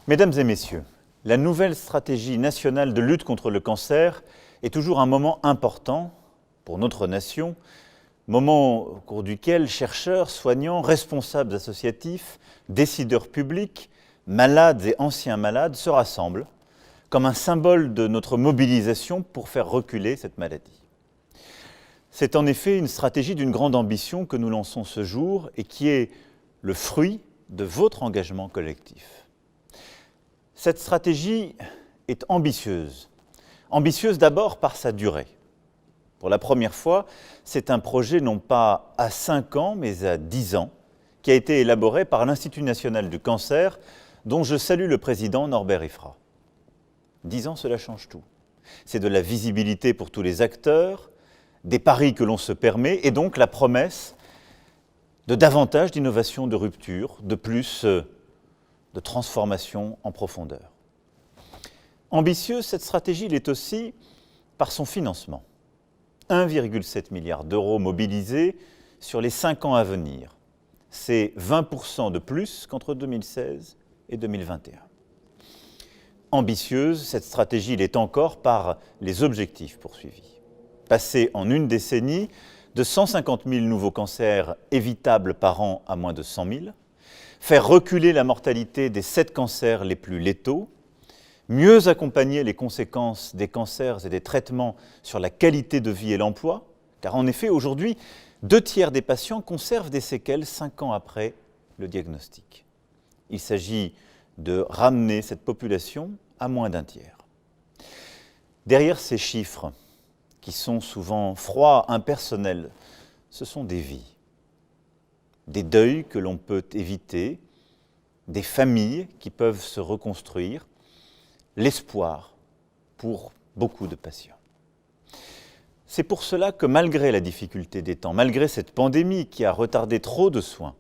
Mesdames et messieurs, la nouvelle stratégie nationale de lutte contre le cancer est toujours un moment important pour notre nation, moment au cours duquel chercheurs, soignants, responsables associatifs, décideurs publics, malades et anciens malades se rassemblent comme un symbole de notre mobilisation pour faire reculer cette maladie. C'est en effet une stratégie d'une grande ambition que nous lançons ce jour et qui est le fruit de votre engagement collectif. Cette stratégie est ambitieuse. Ambitieuse d'abord par sa durée. Pour la première fois, c'est un projet non pas à 5 ans, mais à 10 ans, qui a été élaboré par l'Institut national du cancer, dont je salue le président Norbert Iffra. 10 ans, cela change tout. C'est de la visibilité pour tous les acteurs, des paris que l'on se permet, et donc la promesse de davantage d'innovation, de rupture, de plus de transformation en profondeur. Ambitieuse, cette stratégie l'est aussi par son financement. 1,7 milliard d'euros mobilisés sur les 5 ans à venir. C'est 20% de plus qu'entre 2016 et 2021. Ambitieuse, cette stratégie l'est encore par les objectifs poursuivis. Passer en une décennie de 150 000 nouveaux cancers évitables par an à moins de 100 000, faire reculer la mortalité des 7 cancers les plus létaux, mieux accompagner les conséquences des cancers et des traitements sur la qualité de vie et l'emploi, car en effet, aujourd'hui, 2/3 des patients conservent des séquelles 5 ans après le diagnostic. Il s'agit de ramener cette population à moins d'1/3. Derrière ces chiffres, qui sont souvent froids, impersonnels, ce sont des vies, des deuils que l'on peut éviter, des familles qui peuvent se reconstruire, l'espoir pour beaucoup de patients. C'est pour cela que malgré la difficulté des temps, malgré cette pandémie qui a retardé trop de soins,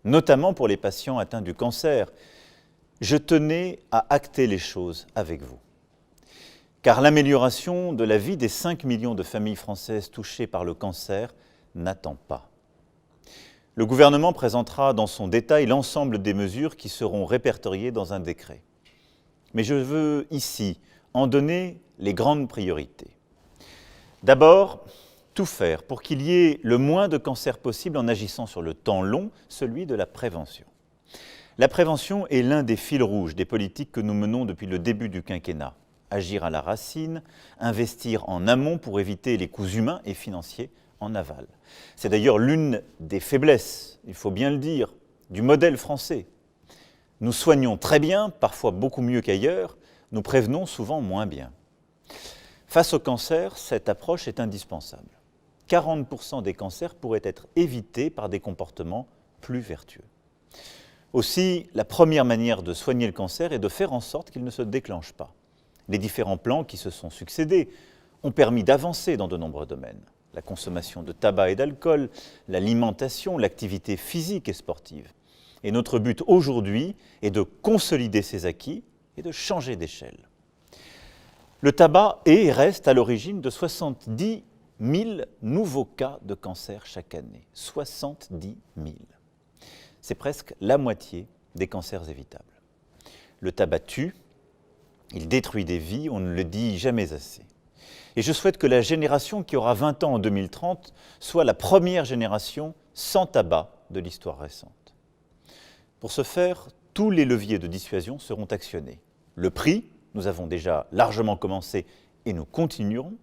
notamment pour les patients atteints du cancer, je tenais à acter les choses avec vous. Car l'amélioration de la vie des 5 millions de familles françaises touchées par le cancer n'attend pas. Le gouvernement présentera dans son détail l'ensemble des mesures qui seront répertoriées dans un décret. Mais je veux ici en donner les grandes priorités. D'abord, tout faire pour qu'il y ait le moins de cancers possible en agissant sur le temps long, celui de la prévention. La prévention est l'un des fils rouges des politiques que nous menons depuis le début du quinquennat. Agir à la racine, investir en amont pour éviter les coûts humains et financiers en aval. C'est d'ailleurs l'une des faiblesses, il faut bien le dire, du modèle français. Nous soignons très bien, parfois beaucoup mieux qu'ailleurs, nous prévenons souvent moins bien. Face au cancer, cette approche est indispensable. 40% des cancers pourraient être évités par des comportements plus vertueux. Aussi, la première manière de soigner le cancer est de faire en sorte qu'il ne se déclenche pas. Les différents plans qui se sont succédés ont permis d'avancer dans de nombreux domaines. La consommation de tabac et d'alcool, l'alimentation, l'activité physique et sportive. Et notre but aujourd'hui est de consolider ces acquis et de changer d'échelle. Le tabac est et reste à l'origine de 70 000 nouveaux cas de cancer chaque année. 70 000. C'est presque la moitié des cancers évitables. Le tabac tue. Il détruit des vies, on ne le dit jamais assez. Et je souhaite que la génération qui aura 20 ans en 2030 soit la première génération sans tabac de l'histoire récente. Pour ce faire, tous les leviers de dissuasion seront actionnés. Le prix, nous avons déjà largement commencé et nous continuerons.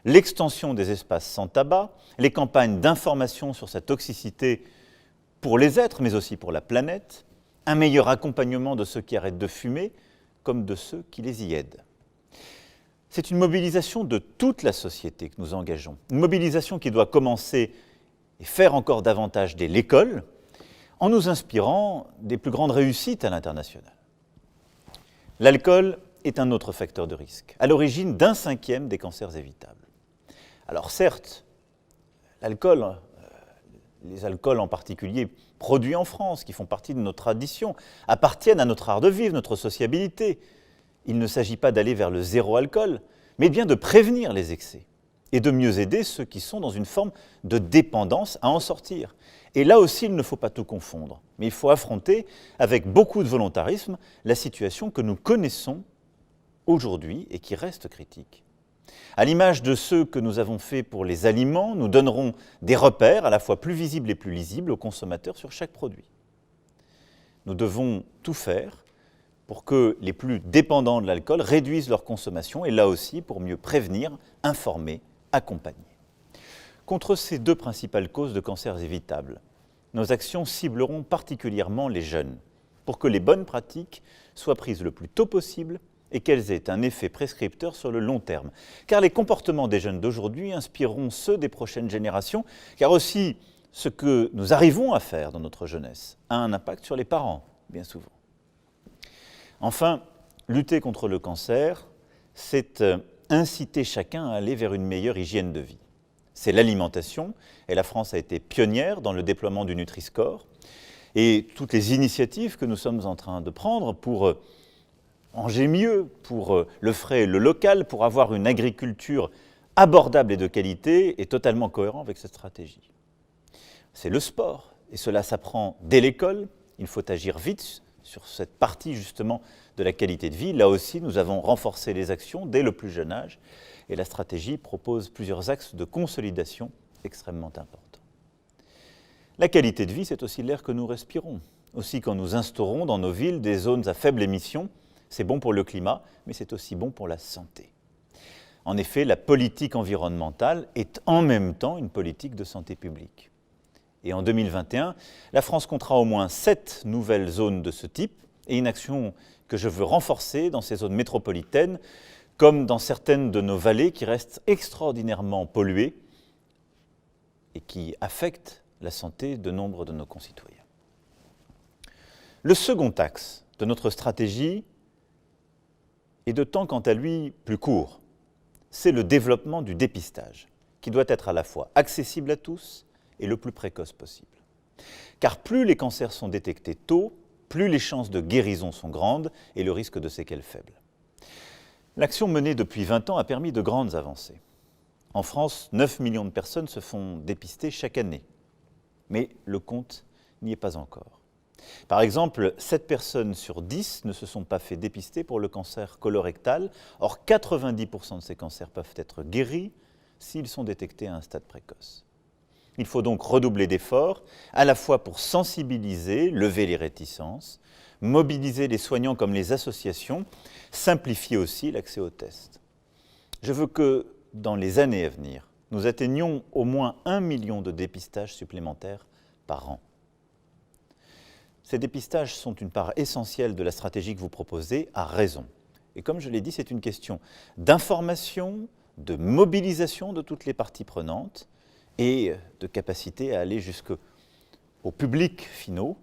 L'extension des espaces sans tabac, les campagnes d'information sur sa toxicité pour les êtres, mais aussi pour la planète, un meilleur accompagnement de ceux qui arrêtent de fumer, comme de ceux qui les y aident. C'est une mobilisation de toute la société que nous engageons. Une mobilisation qui doit commencer et faire encore davantage dès l'école, en nous inspirant des plus grandes réussites à l'international. L'alcool est un autre facteur de risque, à l'origine d'1/5 des cancers évitables. Alors certes, l'alcool, les alcools en particulier produits en France, qui font partie de notre tradition, appartiennent à notre art de vivre, notre sociabilité. Il ne s'agit pas d'aller vers le zéro alcool, mais bien de prévenir les excès et de mieux aider ceux qui sont dans une forme de dépendance à en sortir. Et là aussi, il ne faut pas tout confondre, mais Mais il faut affronter avec beaucoup de volontarisme la situation que nous connaissons aujourd'hui et qui reste critique. À l'image de ceux que nous avons faits pour les aliments, nous donnerons des repères à la fois plus visibles et plus lisibles aux consommateurs sur chaque produit. Nous devons tout faire pour que les plus dépendants de l'alcool réduisent leur consommation et là aussi pour mieux prévenir, informer, accompagner. Contre ces deux principales causes de cancers évitables, nos actions cibleront particulièrement les jeunes pour que les bonnes pratiques soient prises le plus tôt possible et qu'elles aient un effet prescripteur sur le long terme. Car les comportements des jeunes d'aujourd'hui inspireront ceux des prochaines générations, car aussi ce que nous arrivons à faire dans notre jeunesse a un impact sur les parents, bien souvent. Enfin, lutter contre le cancer, c'est inciter chacun à aller vers une meilleure hygiène de vie. C'est l'alimentation, et la France a été pionnière dans le déploiement du Nutri-Score, et toutes les initiatives que nous sommes en train de prendre pour manger mieux, pour le frais et le local, pour avoir une agriculture abordable et de qualité, est totalement cohérent avec cette stratégie. C'est le sport, et cela s'apprend dès l'école. Il faut agir vite sur cette partie justement de la qualité de vie. Là aussi, nous avons renforcé les actions dès le plus jeune âge, et la stratégie propose plusieurs axes de consolidation extrêmement importants. La qualité de vie, c'est aussi l'air que nous respirons. Aussi, quand nous instaurons dans nos villes des zones à faible émission, c'est bon pour le climat, mais c'est aussi bon pour la santé. En effet, la politique environnementale est en même temps une politique de santé publique. Et en 2021, la France comptera au moins 7 nouvelles zones de ce type et une action que je veux renforcer dans ces zones métropolitaines, comme dans certaines de nos vallées qui restent extraordinairement polluées et qui affectent la santé de nombre de nos concitoyens. Le second axe de notre stratégie est de temps quant à lui plus court. C'est le développement du dépistage, qui doit être à la fois accessible à tous et le plus précoce possible. Car plus les cancers sont détectés tôt, plus les chances de guérison sont grandes et le risque de séquelles faible. L'action menée depuis 20 ans a permis de grandes avancées. En France, 9 millions de personnes se font dépister chaque année. Mais le compte n'y est pas encore. Par exemple, 7 personnes sur 10 ne se sont pas fait dépister pour le cancer colorectal. Or, 90% de ces cancers peuvent être guéris s'ils sont détectés à un stade précoce. Il faut donc redoubler d'efforts, à la fois pour sensibiliser, lever les réticences, mobiliser les soignants comme les associations, simplifier aussi l'accès aux tests. Je veux que, dans les années à venir, nous atteignions au moins 1 million de dépistages supplémentaires par an. Ces dépistages sont une part essentielle de la stratégie que vous proposez, à raison. Et comme je l'ai dit, c'est une question d'information, de mobilisation de toutes les parties prenantes et de capacité à aller jusqu'au public finaux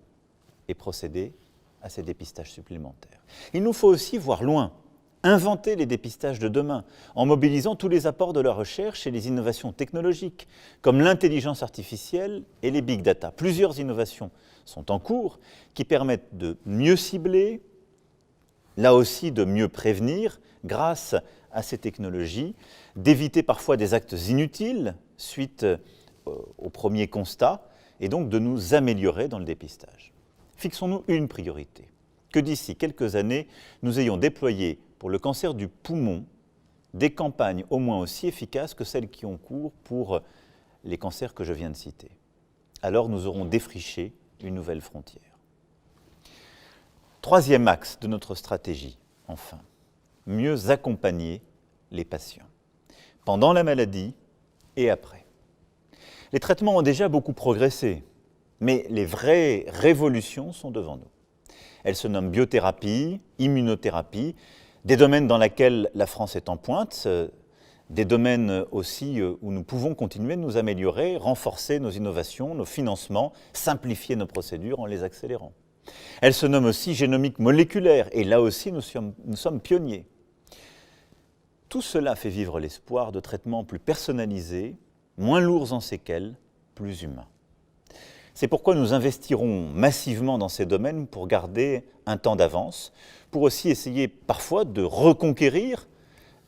et procéder à ces dépistages supplémentaires. Il nous faut aussi voir loin, inventer les dépistages de demain, en mobilisant tous les apports de la recherche et les innovations technologiques, comme l'intelligence artificielle et les big data. Plusieurs innovations sont en cours qui permettent de mieux cibler, là aussi de mieux prévenir, grâce à ces technologies, d'éviter parfois des actes inutiles suite au premier constat, et donc de nous améliorer dans le dépistage. Fixons-nous une priorité, que d'ici quelques années, nous ayons déployé pour le cancer du poumon des campagnes au moins aussi efficaces que celles qui ont cours pour les cancers que je viens de citer. Alors nous aurons défriché une nouvelle frontière. Troisième axe de notre stratégie, enfin, mieux accompagner les patients, pendant la maladie et après. Les traitements ont déjà beaucoup progressé, mais les vraies révolutions sont devant nous. Elles se nomment biothérapie, immunothérapie, des domaines dans lesquels la France est en pointe, des domaines aussi où nous pouvons continuer de nous améliorer, renforcer nos innovations, nos financements, simplifier nos procédures en les accélérant. Elles se nomment aussi génomique moléculaire, et là aussi nous sommes pionniers. Tout cela fait vivre l'espoir de traitements plus personnalisés, moins lourds en séquelles, plus humains. C'est pourquoi nous investirons massivement dans ces domaines pour garder un temps d'avance, pour aussi essayer parfois de reconquérir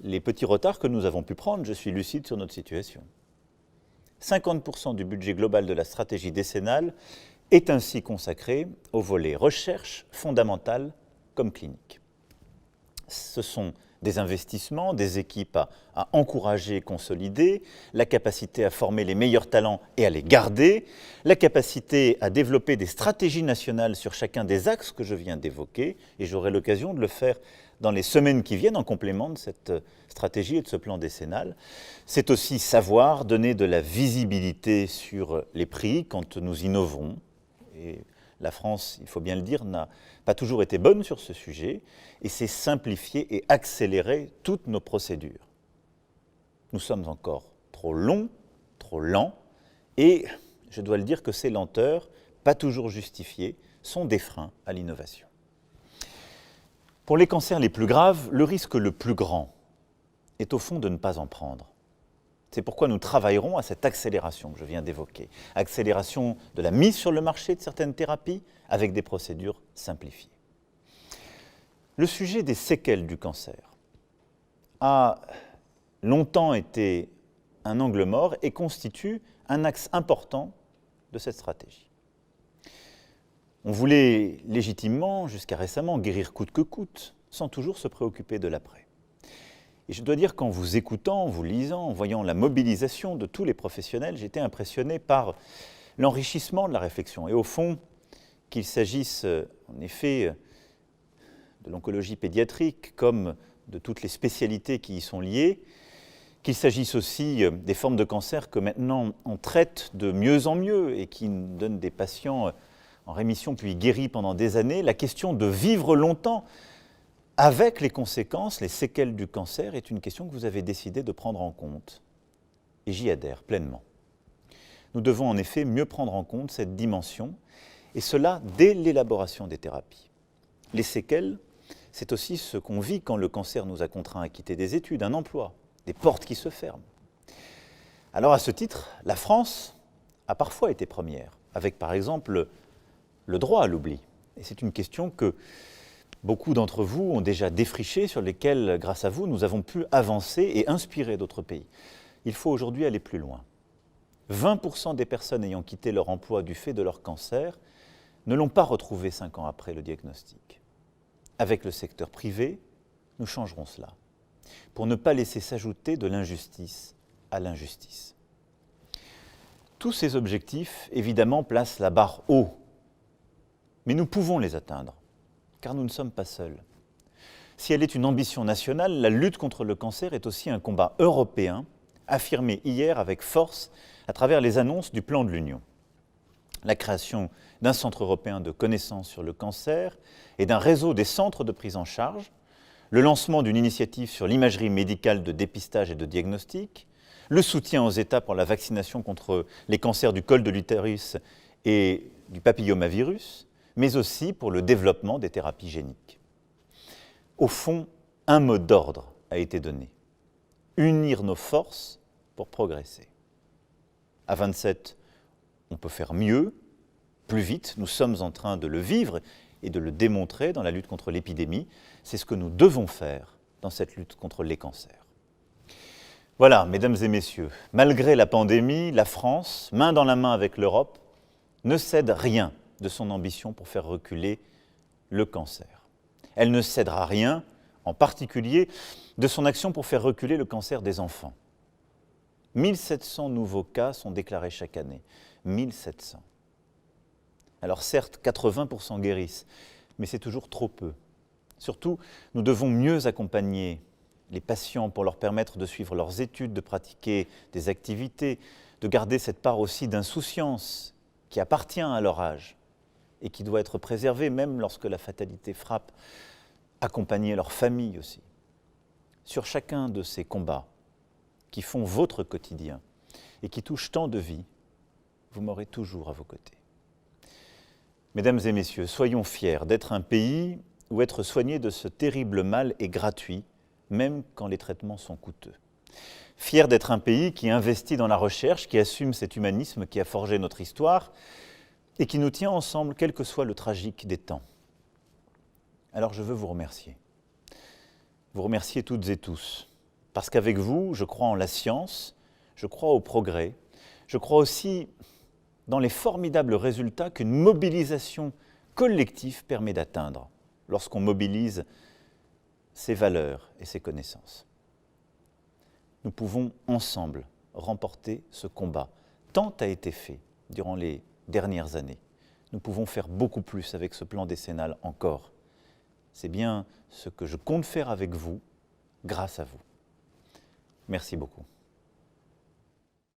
les petits retards que nous avons pu prendre. Je suis lucide sur notre situation. 50% du budget global de la stratégie décennale est ainsi consacré au volet recherche fondamentale comme clinique. Ce sont des investissements, des équipes à encourager et consolider, la capacité à former les meilleurs talents et à les garder, la capacité à développer des stratégies nationales sur chacun des axes que je viens d'évoquer, et j'aurai l'occasion de le faire dans les semaines qui viennent en complément de cette stratégie et de ce plan décennal. C'est aussi savoir donner de la visibilité sur les prix quand nous innovons. Et la France, il faut bien le dire, n'a pas toujours été bonne sur ce sujet, et c'est simplifier et accélérer toutes nos procédures. Nous sommes encore trop longs, trop lents, et je dois le dire que ces lenteurs, pas toujours justifiées, sont des freins à l'innovation. Pour les cancers les plus graves, le risque le plus grand est au fond de ne pas en prendre. C'est pourquoi nous travaillerons à cette accélération que je viens d'évoquer. Accélération de la mise sur le marché de certaines thérapies avec des procédures simplifiées. Le sujet des séquelles du cancer a longtemps été un angle mort et constitue un axe important de cette stratégie. On voulait légitimement, jusqu'à récemment, guérir coûte que coûte, sans toujours se préoccuper de l'après. Et je dois dire qu'en vous écoutant, en vous lisant, en voyant la mobilisation de tous les professionnels, j'étais impressionné par l'enrichissement de la réflexion. Et au fond, qu'il s'agisse en effet de l'oncologie pédiatrique comme de toutes les spécialités qui y sont liées, qu'il s'agisse aussi des formes de cancer que maintenant on traite de mieux en mieux et qui donnent des patients en rémission puis guéris pendant des années, la question de vivre longtemps avec les conséquences, les séquelles du cancer, est une question que vous avez décidé de prendre en compte. Et j'y adhère pleinement. Nous devons en effet mieux prendre en compte cette dimension, et cela dès l'élaboration des thérapies. Les séquelles, c'est aussi ce qu'on vit quand le cancer nous a contraints à quitter des études, un emploi, des portes qui se ferment. Alors à ce titre, la France a parfois été première, avec par exemple le droit à l'oubli. Et c'est une question que beaucoup d'entre vous ont déjà défriché, sur lesquelles, grâce à vous, nous avons pu avancer et inspirer d'autres pays. Il faut aujourd'hui aller plus loin. 20% des personnes ayant quitté leur emploi du fait de leur cancer ne l'ont pas retrouvé 5 ans après le diagnostic. Avec le secteur privé, nous changerons cela, pour ne pas laisser s'ajouter de l'injustice à l'injustice. Tous ces objectifs, évidemment, placent la barre haut, mais nous pouvons les atteindre, car nous ne sommes pas seuls. Si elle est une ambition nationale, la lutte contre le cancer est aussi un combat européen, affirmé hier avec force à travers les annonces du plan de l'Union. La création d'un centre européen de connaissances sur le cancer et d'un réseau des centres de prise en charge, le lancement d'une initiative sur l'imagerie médicale de dépistage et de diagnostic, le soutien aux États pour la vaccination contre les cancers du col de l'utérus et du papillomavirus, mais aussi pour le développement des thérapies géniques. Au fond, un mot d'ordre a été donné. Unir nos forces pour progresser. À 27, on peut faire mieux, plus vite. Nous sommes en train de le vivre et de le démontrer dans la lutte contre l'épidémie. C'est ce que nous devons faire dans cette lutte contre les cancers. Voilà, mesdames et messieurs, malgré la pandémie, la France, main dans la main avec l'Europe, ne cède rien de son ambition pour faire reculer le cancer. Elle ne cédera rien, en particulier, de son action pour faire reculer le cancer des enfants. 1700 nouveaux cas sont déclarés chaque année. 1700. Alors certes, 80% guérissent, mais c'est toujours trop peu. Surtout, nous devons mieux accompagner les patients pour leur permettre de suivre leurs études, de pratiquer des activités, de garder cette part aussi d'insouciance qui appartient à leur âge et qui doit être préservée même lorsque la fatalité frappe, accompagner leur famille aussi. Sur chacun de ces combats qui font votre quotidien et qui touchent tant de vies, vous m'aurez toujours à vos côtés. Mesdames et messieurs, soyons fiers d'être un pays où être soigné de ce terrible mal est gratuit, même quand les traitements sont coûteux. Fiers d'être un pays qui investit dans la recherche, qui assume cet humanisme qui a forgé notre histoire et qui nous tient ensemble, quel que soit le tragique des temps. Alors je veux vous remercier. Vous remercier toutes et tous, parce qu'avec vous, je crois en la science, je crois au progrès, je crois aussi dans les formidables résultats qu'une mobilisation collective permet d'atteindre lorsqu'on mobilise ses valeurs et ses connaissances. Nous pouvons ensemble remporter ce combat. Tant a été fait durant les dernières années. Nous pouvons faire beaucoup plus avec ce plan décennal encore. C'est bien ce que je compte faire avec vous, grâce à vous. Merci beaucoup.